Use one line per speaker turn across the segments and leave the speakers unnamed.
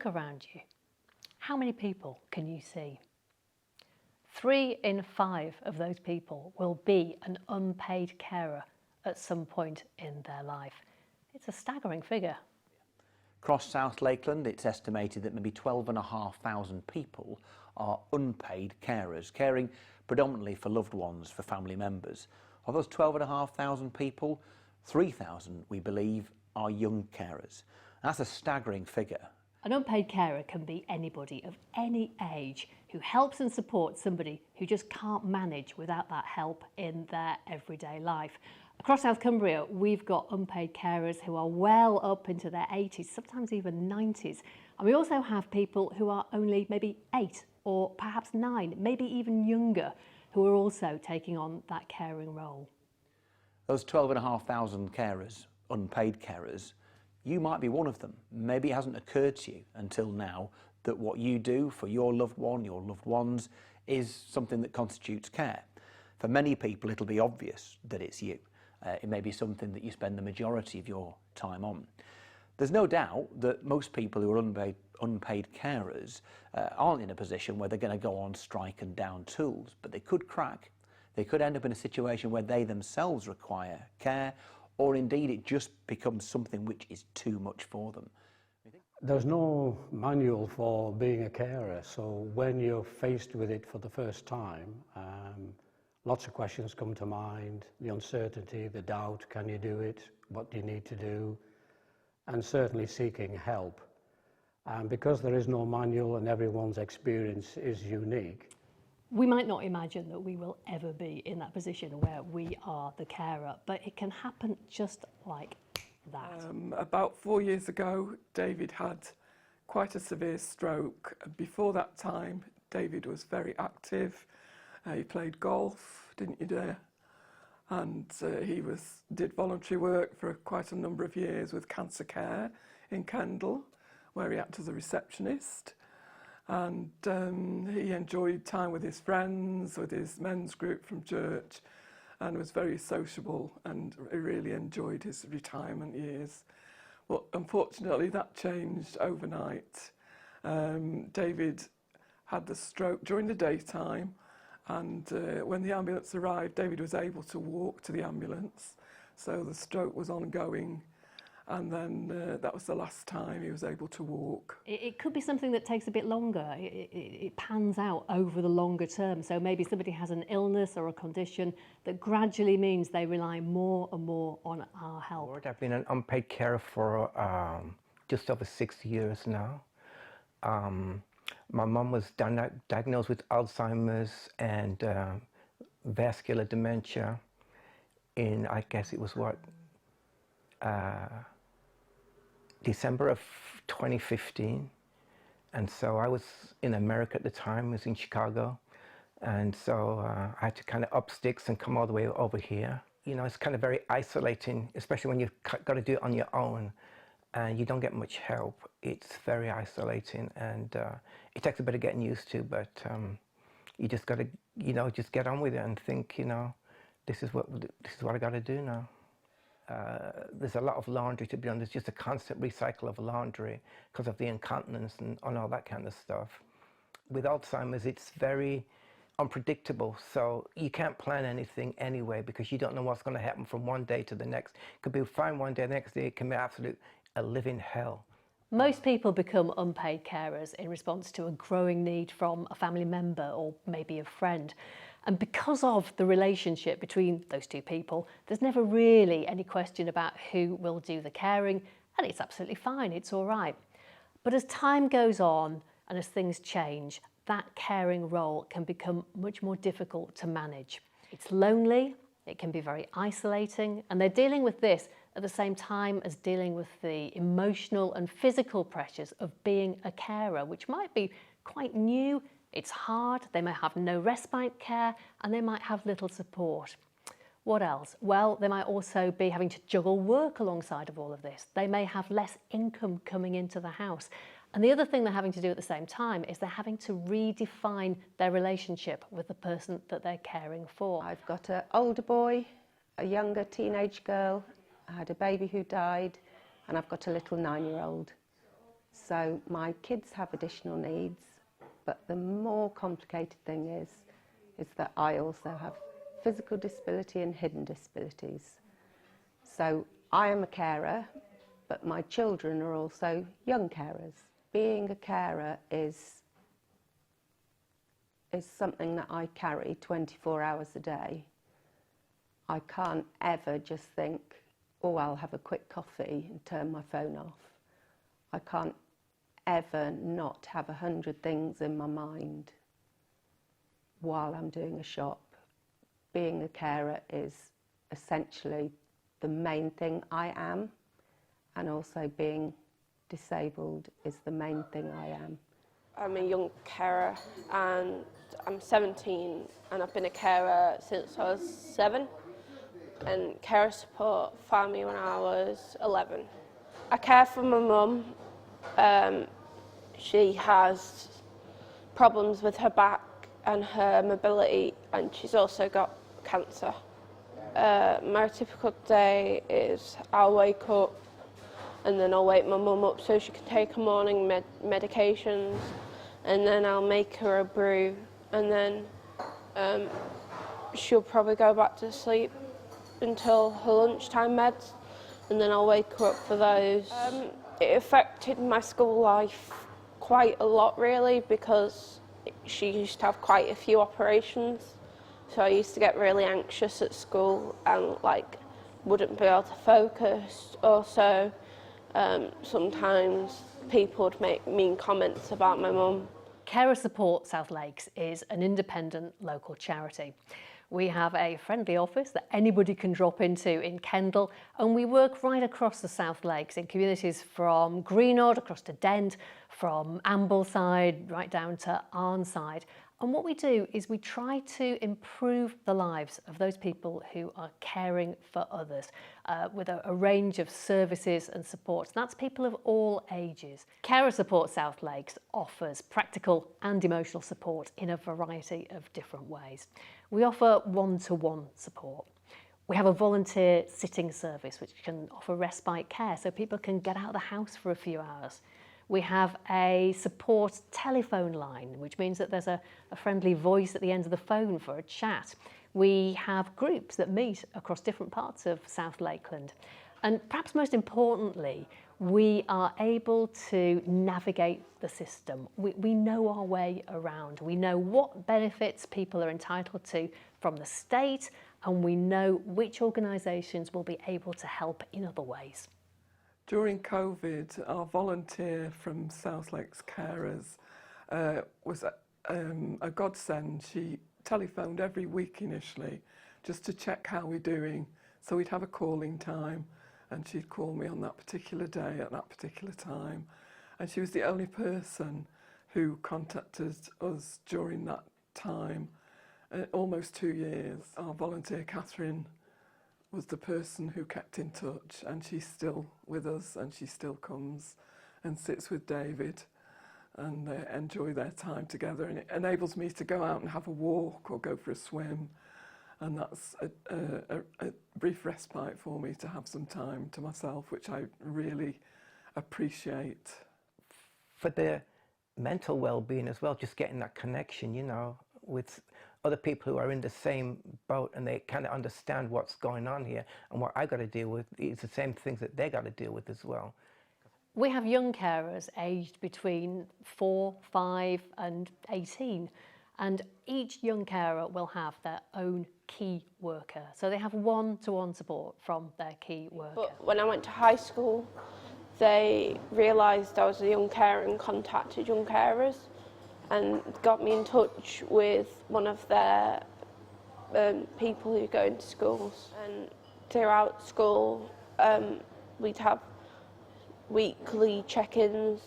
Look around you. How many people can you see? 3 in 5 of those people will be an unpaid carer at some point in their life. It's a staggering figure.
Across South Lakeland, it's estimated that maybe 12,500 people are unpaid carers, caring predominantly for loved ones, for family members. Of those 12,500 people, 3,000, we believe, are young carers. That's a staggering figure.
An unpaid carer can be anybody of any age who helps and supports somebody who just can't manage without that help in their everyday life. Across South Cumbria, we've got unpaid carers who are well up into their 80s, sometimes even 90s. And we also have people who are only maybe 8 or perhaps 9, maybe even younger, who are also taking on that caring role.
Those 12,500 carers, unpaid carers, you might be one of them. Maybe it hasn't occurred to you until now that what you do for your loved one, your loved ones, is something that constitutes care. For many people, it'll be obvious that it's you. It may be something that you spend the majority of your time on. There's no doubt that most people who are unpaid carers aren't in a position where they're going to go on strike and down tools, but they could crack. They could end up in a situation where they themselves require care, or indeed it just becomes something which is too much for them.
There's no manual for being a carer, so when you're faced with it for the first time, lots of questions come to mind, the uncertainty, the doubt, can you do it, what do you need to do, and certainly seeking help. And because there is no manual and everyone's experience is unique,
we might not imagine that we will ever be in that position where we are the carer, but it can happen just like that.
About 4 years ago, David had quite a severe stroke. Before that time, David was very active. He played golf, didn't you dear? And he did voluntary work for quite a number of years with cancer care in Kendal, where he acted as a receptionist. And he enjoyed time with his friends, with his men's group from church, and was very sociable and really enjoyed his retirement years. But unfortunately that changed overnight. David had the stroke during the daytime, and when the ambulance arrived, David was able to walk to the ambulance, so the stroke was ongoing. And then that was the last time he was able to walk.
It could be something that takes a bit longer. It pans out over the longer term. So maybe somebody has an illness or a condition that gradually means they rely more and more on our help.
I've been an unpaid carer for just over 6 years now. My mum was diagnosed with Alzheimer's and vascular dementia in, I guess it was December of 2015, and so I was in America at the time. I was in Chicago, and so I had to kind of up sticks and come all the way over here. You know, it's kind of very isolating, especially when you've got to do it on your own and you don't get much help. It's very isolating, and it takes a bit of getting used to, but you just got to, you know, just get on with it and think, you know, this is what I got to do now. There's a lot of laundry to be done. There's just a constant recycle of laundry because of the incontinence and all that kind of stuff. With Alzheimer's, it's very unpredictable, so you can't plan anything anyway because you don't know what's going to happen from one day to the next. It could be fine one day, the next day it can be a living hell.
Most people become unpaid carers in response to a growing need from a family member or maybe a friend. And because of the relationship between those two people, there's never really any question about who will do the caring, and it's absolutely fine, it's all right. But as time goes on and as things change, that caring role can become much more difficult to manage. It's lonely, it can be very isolating, and they're dealing with this at the same time as dealing with the emotional and physical pressures of being a carer, which might be quite new. It's hard, they might have no respite care, and they might have little support. What else? Well, they might also be having to juggle work alongside of all of this. They may have less income coming into the house. And the other thing they're having to do at the same time is they're having to redefine their relationship with the person that they're caring for.
I've got an older boy, a younger teenage girl, I had a baby who died, and I've got a little 9-year-old. So my kids have additional needs, but the more complicated thing is that I also have physical disability and hidden disabilities. So I am a carer, but my children are also young carers. Being a carer is something that I carry 24 hours a day. I can't ever just think, oh, I'll have a quick coffee and turn my phone off. I can't ever not have 100 things in my mind while I'm doing a shop. Being a carer is essentially the main thing I am, and also being disabled is the main thing I am.
I'm a young carer and I'm 17 and I've been a carer since I was 7, and carer support found me when I was 11. I care for my mum. She has problems with her back and her mobility, and she's also got cancer. My typical day is I'll wake up and then I'll wake my mum up so she can take her morning medications, and then I'll make her a brew, and then she'll probably go back to sleep until her lunchtime meds, and then I'll wake her up for those. It affected my school life quite a lot, really, because she used to have quite a few operations, so I used to get really anxious at school and wouldn't be able to focus. Also, sometimes people would make mean comments about my mum.
Carer Support South Lakes is an independent local charity. We have a friendly office that anybody can drop into in Kendal, and we work right across the South Lakes in communities from Greenodd across to Dent, from Ambleside right down to Arnside. And what we do is we try to improve the lives of those people who are caring for others with a range of services and supports. That's people of all ages. Carer Support South Lakes offers practical and emotional support in a variety of different ways. We offer one-to-one support. We have a volunteer sitting service which can offer respite care so people can get out of the house for a few hours. We have a support telephone line, which means that there's a friendly voice at the end of the phone for a chat. We have groups that meet across different parts of South Lakeland. And perhaps most importantly, we are able to navigate the system. We know our way around. We know what benefits people are entitled to from the state, and we know which organisations will be able to help in other ways.
During COVID, our volunteer from South Lakes Carers was a godsend. She telephoned every week initially just to check how we're doing. So we'd have a calling time, and she'd call me on that particular day at that particular time. And she was the only person who contacted us during that time, almost 2 years. Our volunteer, Catherine, was the person who kept in touch, and she's still with us, and she still comes and sits with David, and they enjoy their time together, and it enables me to go out and have a walk or go for a swim, and that's a brief respite for me to have some time to myself, which I really appreciate.
For the mental well-being as well, just getting that connection, with other people who are in the same boat, and they kind of understand what's going on here, and what I got to deal with is the same things that they got to deal with as well.
We have young carers aged between 4, 5 and 18, and each young carer will have their own key worker. So they have one-to-one support from their key worker.
But when I went to high school, they realised I was a young carer and contacted young carers and got me in touch with one of their people who go into schools. And throughout school, we'd have weekly check-ins.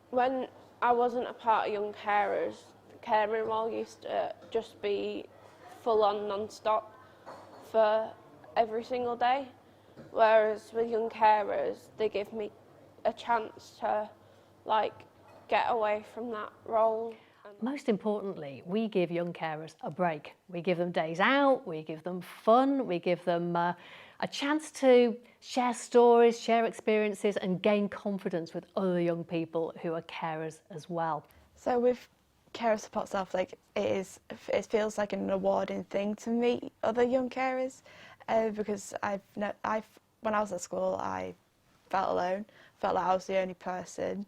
When I wasn't a part of young carers, the caring role used to just be full-on non-stop for every single day. Whereas with young carers, they give me a chance to get away from that role.
Most importantly, we give young carers a break. We give them days out, we give them fun, we give them a a chance to share stories, share experiences and gain confidence with other young people who are carers as well.
So with Carer Support South Lake, it feels like an rewarding thing to meet other young carers, because when I was at school I felt alone, felt like I was the only person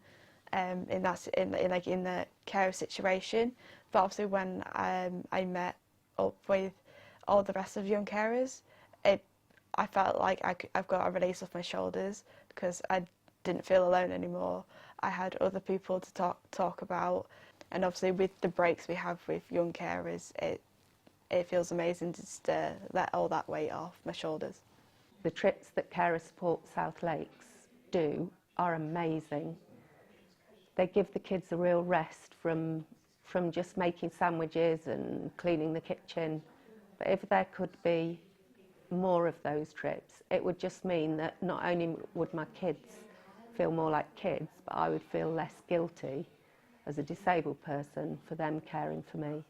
in the carer situation. But obviously when I met up with all the rest of young carers, I felt like I've got a release off my shoulders because I didn't feel alone anymore. I had other people to talk about, and obviously with the breaks we have with young carers, it feels amazing just to let all that weight off my shoulders.
The trips that Carer Support South Lakes do are amazing. They give the kids a real rest from just making sandwiches and cleaning the kitchen. But if there could be more of those trips, it would just mean that not only would my kids feel more like kids, but I would feel less guilty as a disabled person for them caring for me.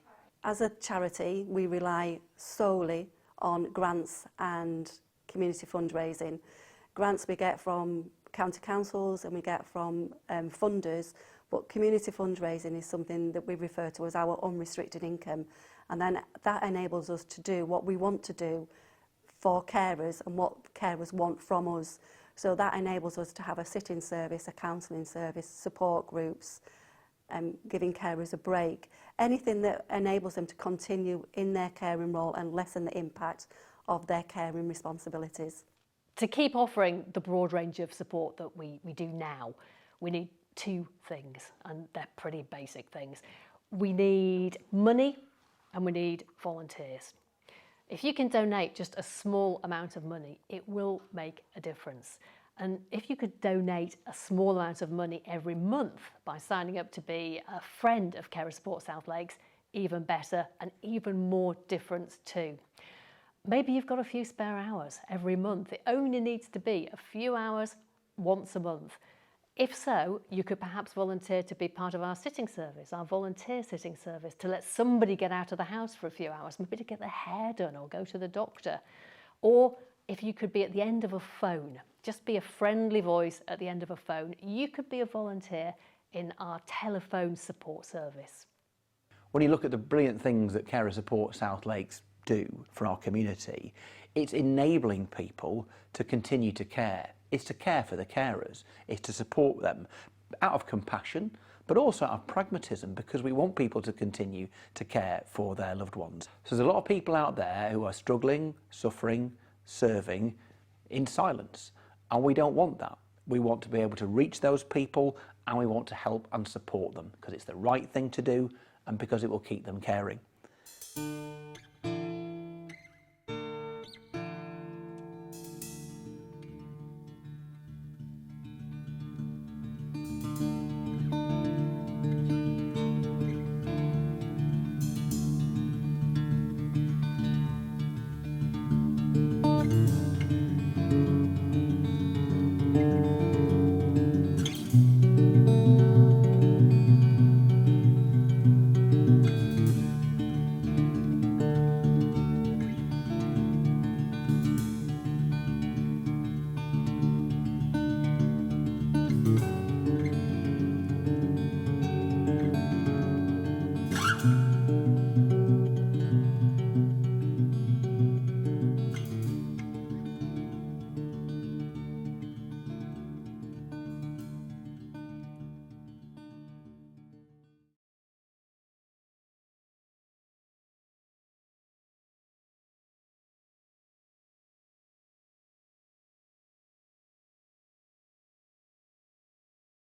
As a charity, we rely solely on grants and community fundraising. Grants we get from county councils and we get from funders, but community fundraising is something that we refer to as our unrestricted income, and then that enables us to do what we want to do for carers and what carers want from us. So that enables us to have a sit-in service, a counselling service, support groups, giving carers a break. Anything that enables them to continue in their caring role and lessen the impact of their caring responsibilities.
To keep offering the broad range of support that we do now, we need two things, and they're pretty basic things. We need money and we need volunteers. If you can donate just a small amount of money, it will make a difference. And if you could donate a small amount of money every month by signing up to be a friend of Carer Support South Lakes, even better and even more difference too. Maybe you've got a few spare hours every month. It only needs to be a few hours once a month. If so, you could perhaps volunteer to be part of our sitting service, our volunteer sitting service, to let somebody get out of the house for a few hours, maybe to get their hair done or go to the doctor. Or if you could be at the end of a phone, just be a friendly voice at the end of a phone, you could be a volunteer in our telephone support service.
When you look at the brilliant things that Carer Support South Lakes do for our community, it's enabling people to continue to care. It's to care for the carers. It's to support them out of compassion, but also out of pragmatism, because we want people to continue to care for their loved ones. So there's a lot of people out there who are struggling, suffering, serving in silence, and we don't want that. We want to be able to reach those people, and we want to help and support them because it's the right thing to do and because it will keep them caring.